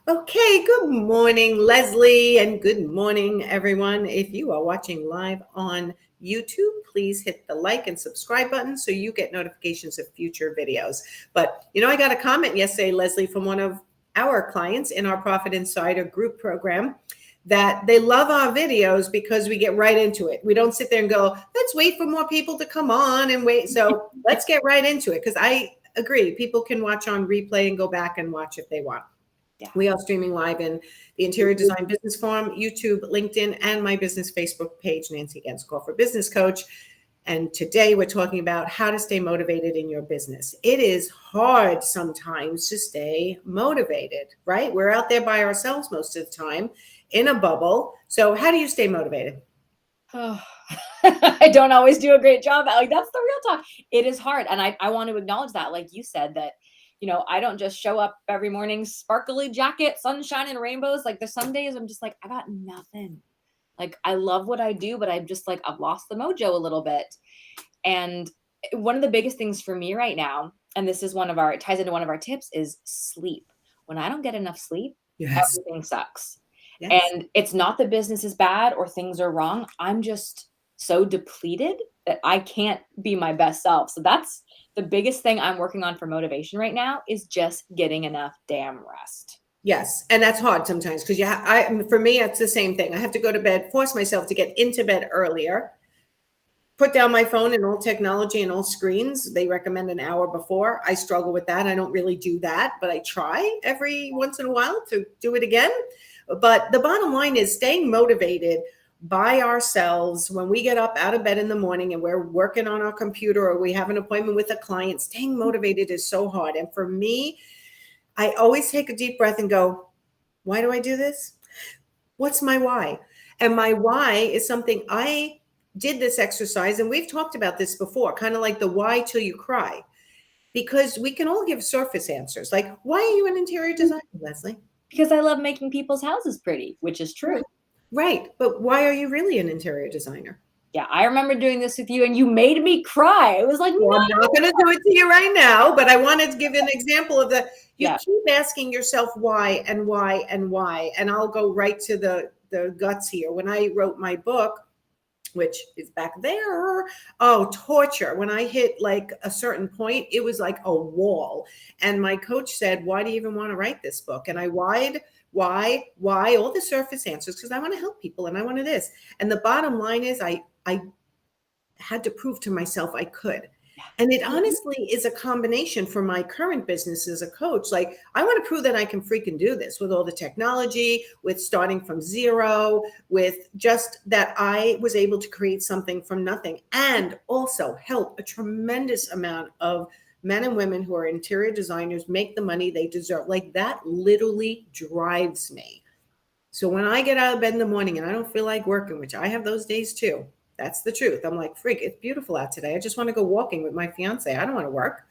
Okay, good morning, Leslie, and good morning, everyone. If you are watching live on YouTube, please hit the like and subscribe button so you get notifications of future videos. But, I got a comment yesterday, Leslie, from one of our clients in our Profit Insider group program that they love our videos because we get right into it. We don't sit there and go, let's wait for more people to come on and wait. So let's get right into it because I agree. People can watch on replay and go back and watch if they want. Yeah. We are streaming live in the Interior Design Business Forum, YouTube, LinkedIn, and my business Facebook page, Nancy Genskov for Business Coach. And today we're talking about how to stay motivated in your business. It is hard sometimes to stay motivated, right? We're out there by ourselves most of the time in a bubble. So how do you stay motivated? Oh, I don't always do a great job. Like, that's the real talk. It is hard. And I want to acknowledge that, like you said, that, I don't just show up every morning, sparkly jacket, sunshine and rainbows. Like, there's some days I'm just like, I got nothing. Like, I love what I do, but I'm just like, I've lost the mojo a little bit. And one of the biggest things for me right now, and this is it ties into one of our tips, is sleep. When I don't get enough sleep, Yes. everything sucks. Yes. And it's not that business is bad or things are wrong. I'm just so depleted that I can't be my best self. So that's the biggest thing I'm working on for motivation right now, is just getting enough damn rest. Yes. And that's hard sometimes because for me, it's the same thing. I have to go to bed, force myself to get into bed earlier, put down my phone and all technology and all screens. They recommend an hour before. I struggle with that. I don't really do that, but I try every once in a while to do it again. But the bottom line is staying motivated by ourselves when we get up out of bed in the morning and we're working on our computer or we have an appointment with a client. Staying motivated is so hard. And for me, I always take a deep breath and go, why do I do this? What's my why? And my why is something I did this exercise, and we've talked about this before, kind of like the why till you cry, because we can all give surface answers. Like, why are you an interior designer, Leslie? Because I love making people's houses pretty, which is true. Right. But why are you really an interior designer? Yeah, I remember doing this with you and you made me cry. It was like, Well, no. I'm not going to do it to you right now, but I wanted to give you an example of you Yeah. keep asking yourself why and why and why. And I'll go right to the guts here. When I wrote my book, which is back there, torture. When I hit like a certain point, it was like a wall. And my coach said, why do you even want to write this book? And I why, all the surface answers, because I want to help people and I wanted this. And the bottom line is I had to prove to myself I could. And it honestly is a combination for my current business as a coach. Like, I want to prove that I can freaking do this with all the technology, with starting from zero, with just that I was able to create something from nothing, and also help a tremendous amount of men and women who are interior designers make the money they deserve. Like, that literally drives me. So when I get out of bed in the morning and I don't feel like working, which I have those days too, that's the truth. I'm like, freak, it's beautiful out today. I just want to go walking with my fiance. I don't want to work.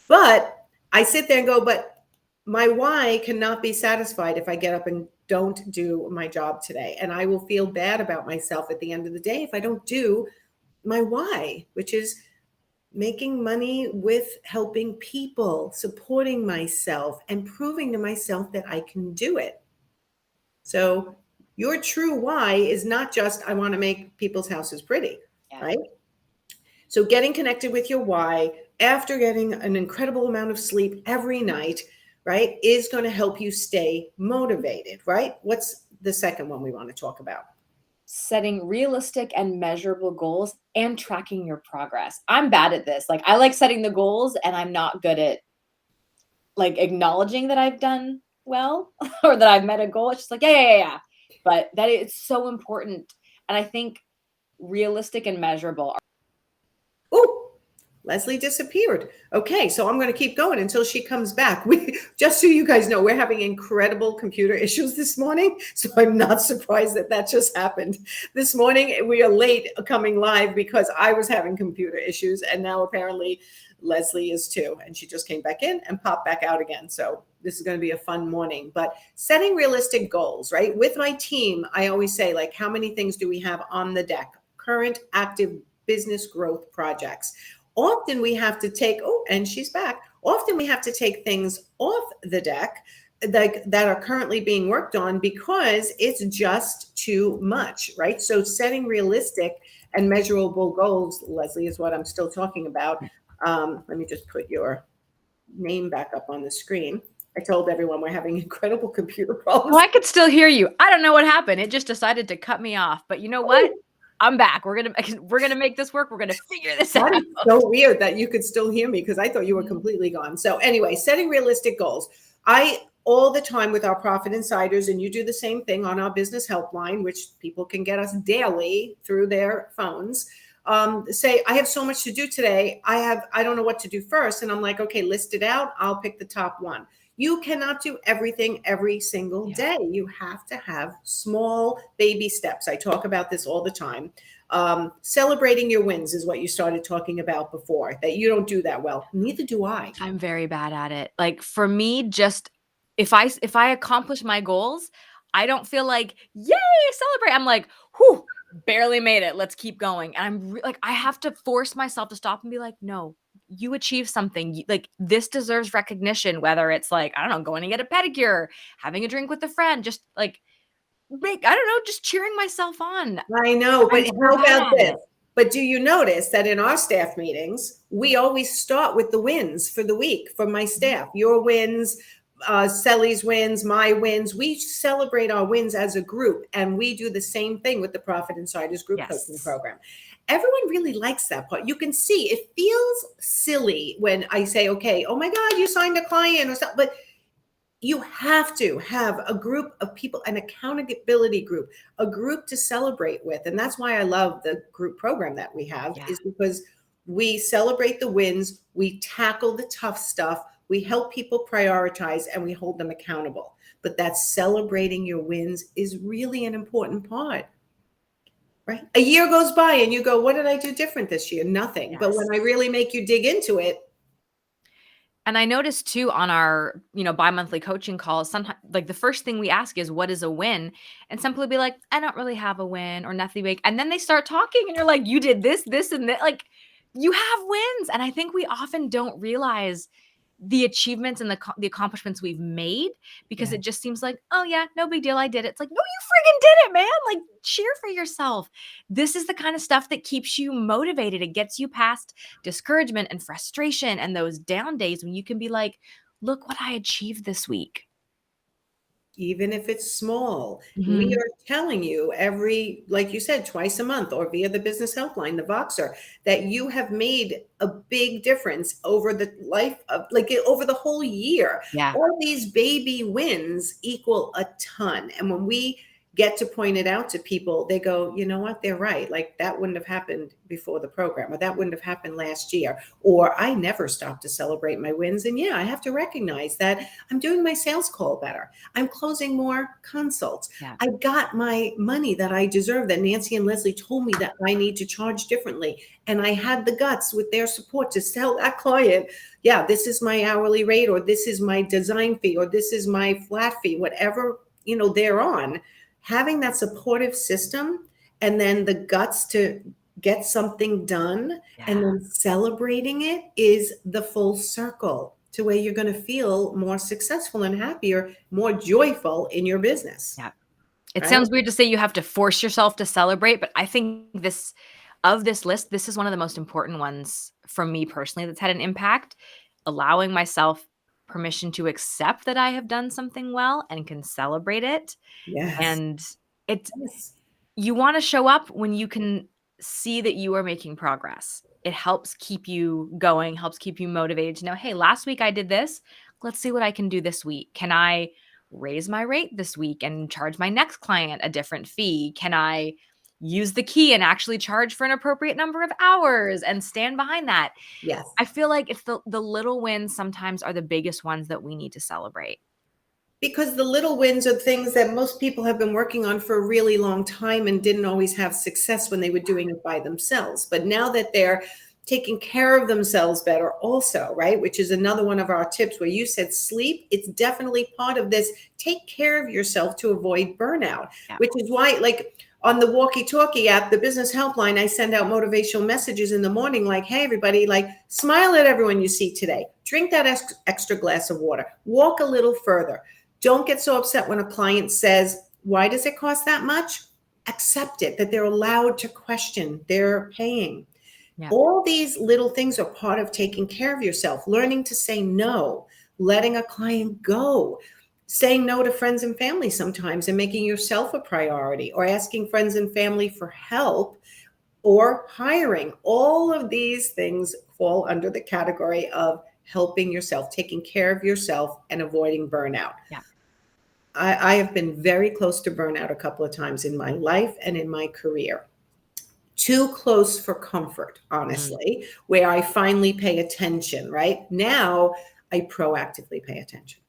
But I sit there and go, but my why cannot be satisfied if I get up and don't do my job today. And I will feel bad about myself at the end of the day if I don't do my why, which is making money with helping people, supporting myself, and proving to myself that I can do it. So your true why is not just, I want to make people's houses pretty, right? So getting connected with your why after getting an incredible amount of sleep every night, right, is going to help you stay motivated, right? What's the second one we want to talk about? Setting realistic and measurable goals and tracking your progress. I'm bad at this. Like, I like setting the goals and I'm not good at like acknowledging that I've done well or that I've met a goal. It's just like, yeah. But that it's so important. And I think realistic and measurable. Oh, Leslie disappeared. Okay, so I'm going to keep going until she comes back. Just so you guys know, we're having incredible computer issues this morning, so I'm not surprised that just happened. This morning, we are late coming live because I was having computer issues, and now apparently Leslie is too, and she just came back in and popped back out again. So this is going to be a fun morning. But setting realistic goals, right? With my team, I always say, like, how many things do we have on the deck? Current active business growth projects. Often we have to take, and she's back. Often we have to take things off the deck that are currently being worked on because it's just too much, right? So setting realistic and measurable goals, Lesley, is what I'm still talking about. Let me just put your name back up on the screen. I told everyone we're having incredible computer problems. Oh, I could still hear you. I don't know what happened. It just decided to cut me off. But you know what? I'm back. We're gonna make this work. We're gonna figure this out. That is so weird that you could still hear me because I thought you were completely gone. So anyway, setting realistic goals. I all the time with our Profit Insiders, and you do the same thing on our business helpline, which people can get us daily through their phones. Say, I have so much to do today. I don't know what to do first. And I'm like, okay, list it out. I'll pick the top one. You cannot do everything every single day. You have to have small baby steps. I talk about this all the time. Celebrating your wins is what you started talking about before, that you don't do that well. Neither do I. I'm very bad at it. Like for me, just if I accomplish my goals, I don't feel like, yay, celebrate. I'm like, whew, barely made it. Let's keep going. And I'm like, I have to force myself to stop and be like, no, you achieved something. Like this deserves recognition, whether it's like, I don't know, going to get a pedicure, having a drink with a friend, just like, I don't know, just cheering myself on. I know, but how about this? It. But do you notice that in our staff meetings, we always start with the wins for the week for my staff, your wins, Sally's wins, my wins. We celebrate our wins as a group, and we do the same thing with the Profit Insiders group coaching program. Everyone really likes that part. You can see it feels silly when I say, okay, oh my God, you signed a client or something, but you have to have a group of people, an accountability group, a group to celebrate with. And that's why I love the group program that we have, is because we celebrate the wins, we tackle the tough stuff, we help people prioritize, and we hold them accountable. But that celebrating your wins is really an important part, right? A year goes by and you go, what did I do different this year? Nothing. But when I really make you dig into it. And I noticed too on our, bi-monthly coaching calls, sometimes like the first thing we ask is, what is a win? And some people will be like, I don't really have a win or nothing big. And then they start talking and you're like, you did this, and that. Like you have wins. And I think we often don't realize the achievements and the accomplishments we've made, because it just seems like, oh yeah, no big deal. I did it. It's like, no, you friggin' did it, man. Like cheer for yourself. This is the kind of stuff that keeps you motivated. It gets you past discouragement and frustration and those down days when you can be like, look what I achieved this week. Even if it's small, we are telling you like you said, twice a month or via the business helpline, the Voxer, that you have made a big difference over the life of over the whole year. All these baby wins equal a ton. And when we get to point it out to people, they go, you know what, they're right. Like that wouldn't have happened before the program, or that wouldn't have happened last year, or I never stopped to celebrate my wins. And I have to recognize that I'm doing my sales call better. I'm closing more consults. I got my money that I deserve, that Nancy and Lesley told me that I need to charge differently. And I had the guts with their support to tell that client, this is my hourly rate, or this is my design fee, or this is my flat fee, whatever, they're on. Having that supportive system and then the guts to get something done and then celebrating it is the full circle to where you're going to feel more successful and happier, more joyful in your business. It sounds weird to say you have to force yourself to celebrate, but I think this list, this is one of the most important ones for me personally that's had an impact, allowing myself permission to accept that I have done something well and can celebrate it. And you want to show up when you can see that you are making progress. It helps keep you going, helps keep you motivated to know, hey, last week I did this. Let's see what I can do this week. Can I raise my rate this week and charge my next client a different fee? Can I use the key and actually charge for an appropriate number of hours and stand behind that? I feel like it's the little wins sometimes are the biggest ones that we need to celebrate. Because the little wins are things that most people have been working on for a really long time and didn't always have success when they were doing it by themselves. But now that they're taking care of themselves better also, right? Which is another one of our tips where you said sleep. It's definitely part of this. Take care of yourself to avoid burnout, which is why, like on the walkie-talkie app, the business helpline, I send out motivational messages in the morning like, hey, everybody, like smile at everyone you see today. Drink that extra glass of water. Walk a little further. Don't get so upset when a client says, why does it cost that much? Accept it, that they're allowed to question, they're paying. Yeah. All these little things are part of taking care of yourself, learning to say no, letting a client go, saying no to friends and family sometimes and making yourself a priority, or asking friends and family for help, or hiring. All of these things fall under the category of helping yourself, taking care of yourself, and avoiding burnout. Yeah. I have been very close to burnout a couple of times in my life and in my career. Too close for comfort, honestly, where I finally pay attention. Right now, I proactively pay attention.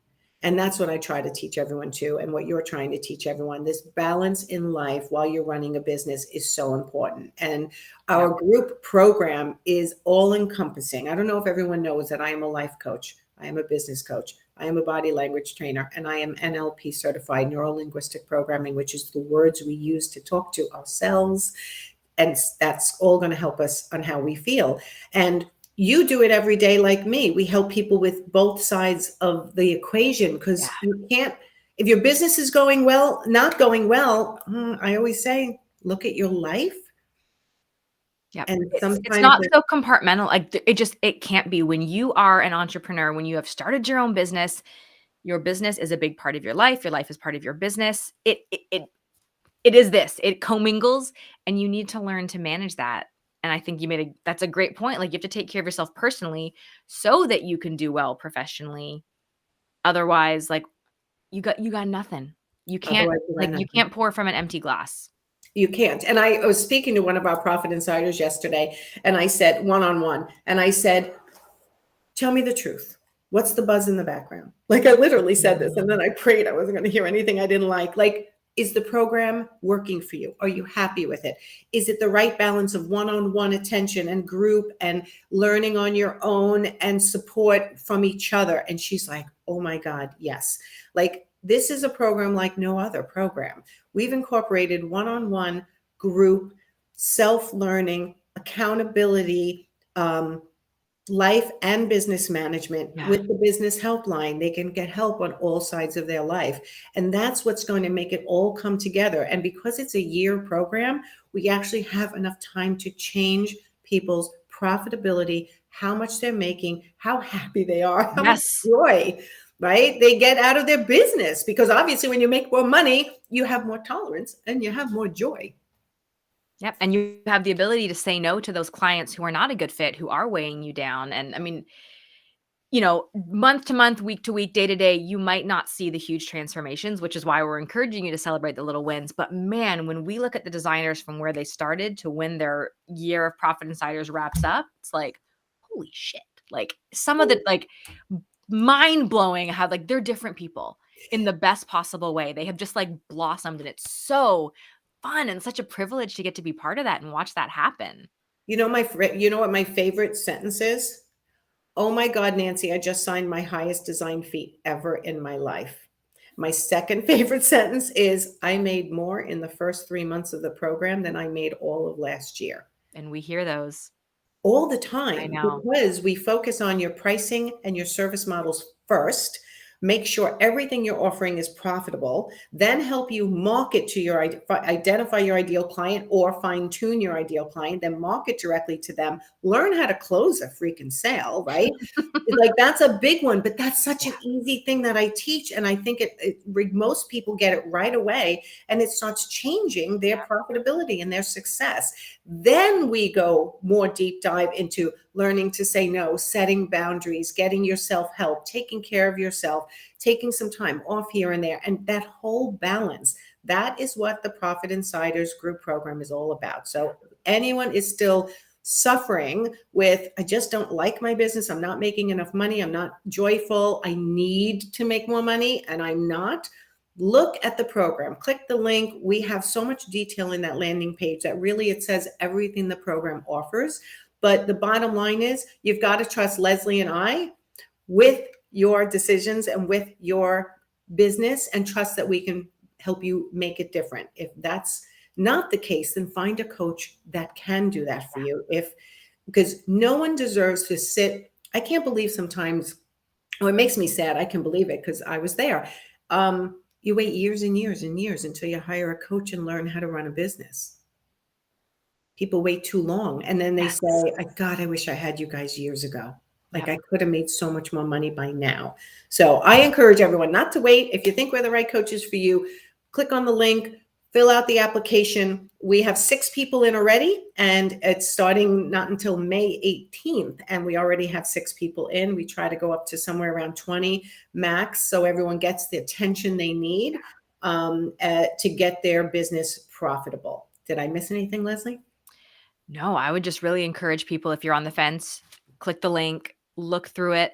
And that's what I try to teach everyone too. And what you're trying to teach everyone, this balance in life while you're running a business is so important. And our group program is all encompassing. I don't know if everyone knows that I am a life coach. I am a business coach. I am a body language trainer, and I am NLP certified, neuro linguistic programming, which is the words we use to talk to ourselves. And that's all going to help us on how we feel. And you do it every day like me. We help people with both sides of the equation, because you can't, if your business is going well, not going well, I always say, look at your life. Yeah. And It's not so compartmental. Like it can't be. When you are an entrepreneur, when you have started your own business, your business is a big part of your life. Your life is part of your business. It is this. It commingles, and you need to learn to manage that. And I think that's a great point. Like, you have to take care of yourself personally so that you can do well professionally. Otherwise, like, you got nothing. You can't you can't pour from an empty glass. You can't. And I was speaking to one of our profit insiders yesterday, and I said, one-on-one, and I said, tell me the truth. What's the buzz in the background? Like, I literally said this, and then I prayed I wasn't going to hear anything I didn't like. Like, is the program working for you? Are you happy with it? Is it the right balance of one-on-one attention and group and learning on your own and support from each other? And she's like, oh my God, yes. Like, this is a program like no other program. We've incorporated one-on-one, group, self-learning, accountability, life and business management with the business helpline. They can get help on all sides of their life. And that's what's going to make it all come together. And because it's a year program, we actually have enough time to change people's profitability, how much they're making, how happy they are, how much joy, right, they get out of their business. Because obviously when you make more money, you have more tolerance and you have more joy. Yep. And you have the ability to say no to those clients who are not a good fit, who are weighing you down. And I mean, month to month, week to week, day to day, you might not see the huge transformations, which is why we're encouraging you to celebrate the little wins. But man, when we look at the designers from where they started to when their year of Profit Insiders wraps up, it's like, holy shit. Like, some of the mind blowing how they're different people in the best possible way. They have just blossomed, and it's so fun and such a privilege to get to be part of that and watch that happen. You know what my favorite sentence is? Oh my God, Nancy, I just signed my highest design fee ever in my life. My second favorite sentence is, I made more in the first 3 months of the program than I made all of last year. And we hear those all the time. I know. Because we focus on your pricing and your service models first. Make sure everything you're offering is profitable, then help you market to identify your ideal client or fine tune your ideal client, then market directly to them, learn how to close a freaking sale, right? That's a big one, but that's such an easy thing that I teach. And I think most people get it right away, and it starts changing their profitability and their success. Then we go more deep dive into learning to say no, setting boundaries, getting yourself help, taking care of yourself, taking some time off here and there, and that whole balance. That is what the Profit Insiders group program is all about. So anyone is still suffering with, I just don't like my business, I'm not making enough money, I'm not joyful, I need to make more money, and I'm not, look at the program, click the link. We have so much detail in that landing page that really it says everything the program offers. But the bottom line is, you've got to trust Lesley and I with your decisions and with your business, and trust that we can help you make it different. If that's not the case, then find a coach that can do that for you. Because no one deserves to sit. I can't believe sometimes, it makes me sad. I can believe it because I was there. You wait years and years and years until you hire a coach and learn how to run a business. People wait too long, and then they Yes. say, God, I wish I had you guys years ago. Like, Yep. I could have made so much more money by now. So I encourage everyone not to wait. If you think we're the right coaches for you, click on the link, fill out the application. We have 6 people in already, and it's starting not until May 18th. And we already have 6 people in. We try to go up to somewhere around 20 max, so everyone gets the attention they need to get their business profitable. Did I miss anything, Lesley? No, I would just really encourage people, if you're on the fence, click the link, look through it,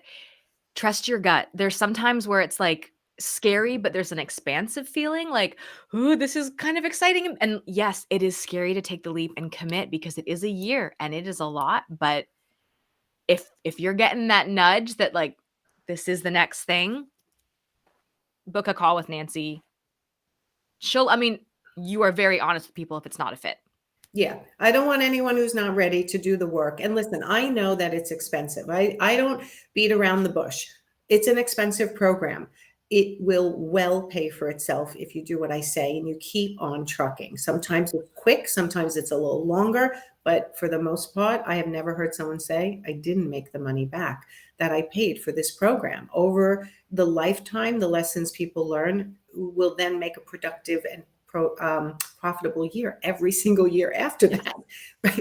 trust your gut. There's sometimes where it's like scary, but there's an expansive feeling like, ooh, this is kind of exciting. And yes, it is scary to take the leap and commit because it is a year and it is a lot. But if you're getting that nudge that like, this is the next thing, book a call with Nancy. You are very honest with people if it's not a fit. Yeah, I don't want anyone who's not ready to do the work. And listen, I know that it's expensive. I don't beat around the bush. It's an expensive program. It will well pay for itself if you do what I say and you keep on trucking. Sometimes it's quick, sometimes it's a little longer, but for the most part, I have never heard someone say, I didn't make the money back that I paid for this program. Over the lifetime, the lessons people learn will then make a productive and profitable year every single year after that,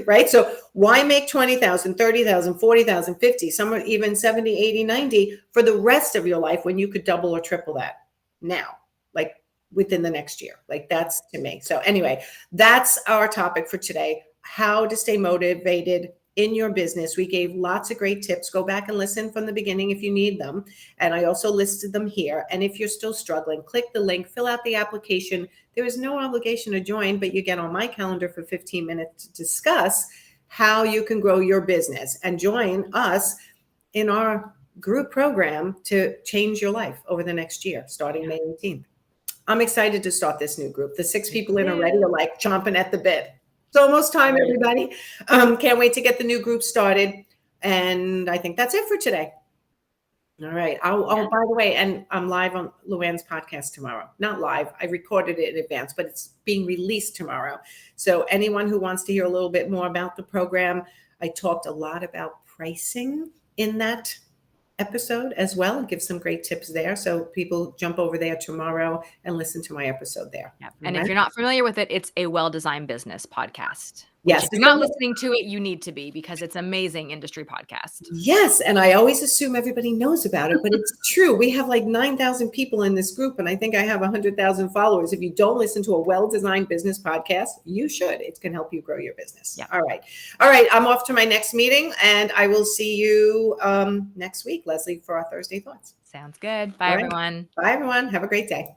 right? So why make 20,000, 30,000, 40,000, 50, some even 70, 80, 90 for the rest of your life when you could double or triple that now, like within the next year? Like, that's to me. So anyway, that's our topic for today, how to stay motivated in your business. We gave lots of great tips. Go back and listen from the beginning if you need them. And I also listed them here. And if you're still struggling, click the link, fill out the application. There is no obligation to join, but you get on my calendar for 15 minutes to discuss how you can grow your business and join us in our group program to change your life over the next year, starting May 18th. I'm excited to start this new group. The 6 people in already are like chomping at the bit. It's almost time, everybody. Can't wait to get the new group started. And I think that's it for today. All right. Oh, by the way, and I'm live on Luann's podcast tomorrow. Not live. I recorded it in advance, but it's being released tomorrow. So anyone who wants to hear a little bit more about the program, I talked a lot about pricing in that episode as well, and give some great tips there. So people jump over there tomorrow and listen to my episode there. Yep. And if you're not familiar with it, it's a well-designed business podcast. Yes. If you're not listening to it, you need to be, because it's an amazing industry podcast. Yes. And I always assume everybody knows about it, but it's true. We have like 9,000 people in this group, and I think I have 100,000 followers. If you don't listen to a well-designed business podcast, you should. It can help you grow your business. Yeah. All right. All right. I'm off to my next meeting, and I will see you next week, Lesley, for our Thursday Thoughts. Sounds good. Bye, everyone. Bye, everyone. Have a great day.